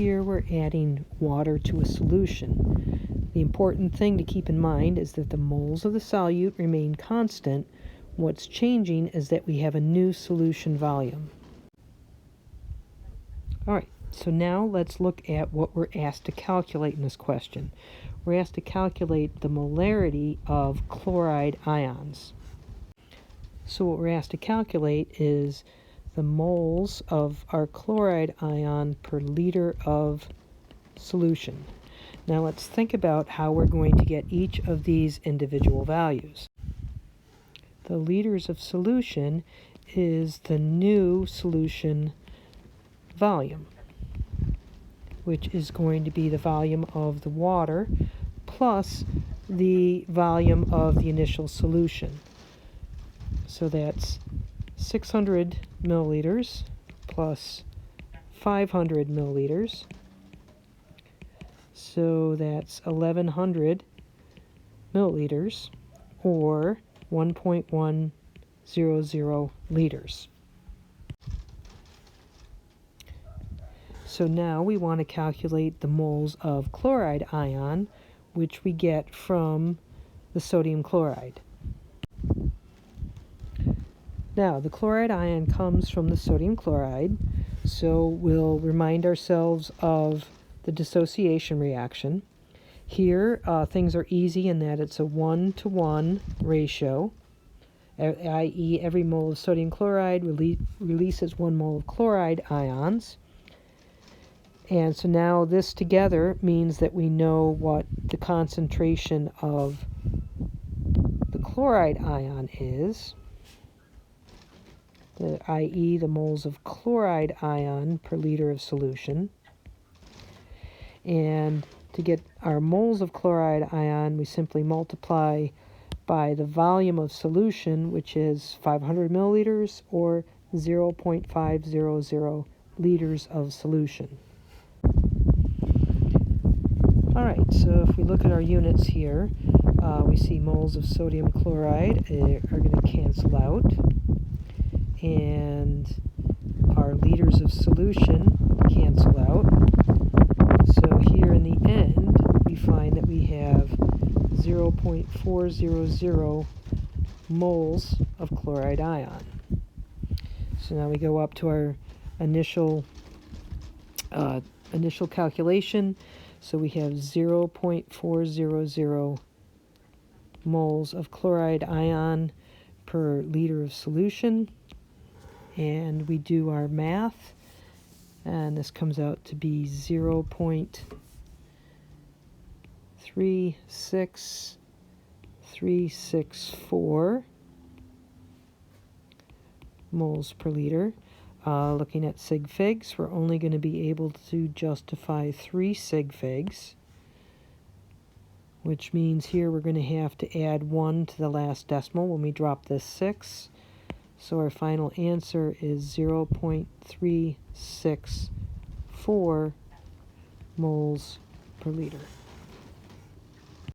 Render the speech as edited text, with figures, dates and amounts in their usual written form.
here we're adding water to a solution. The important thing to keep in mind is that the moles of the solute remain constant. What's changing is that we have a new solution volume. All right, so now let's look at what we're asked to calculate in this question. We're asked to calculate the molarity of chloride ions. So what we're asked to calculate is the moles of our chloride ion per liter of solution. Now let's think about how we're going to get each of these individual values. The liters of solution is the new solution volume, which is going to be the volume of the water plus the volume of the initial solution. So that's 600 milliliters plus 500 milliliters. So that's 1100 milliliters, or 1.100 liters. So now we want to calculate the moles of chloride ion, which we get from the sodium chloride. Now, the chloride ion comes from the sodium chloride, so we'll remind ourselves of the dissociation reaction. Here, things are easy in that it's a 1-to-1 ratio, i.e. every mole of sodium chloride releases 1 mole of chloride ions. And so now this together means that we know what the concentration of the chloride ion is, i.e. the moles of chloride ion per liter of solution. And to get our moles of chloride ion, we simply multiply by the volume of solution, which is 500 milliliters, or 0.500 liters of solution. All right, so if we look at our units here, we see moles of sodium chloride are going to cancel out, and our liters of solution cancel out. So here in the end, we find that we have 0.400 moles of chloride ion. So now we go up to our initial calculation. So we have 0.400 moles of chloride ion per liter of solution. And we do our math, and this comes out to be 0.36364 moles per liter. Looking at sig figs, we're only going to be able to justify 3 sig figs, which means here we're going to have to add 1 to the last decimal when we drop this 6. So our final answer is 0.364 moles per liter.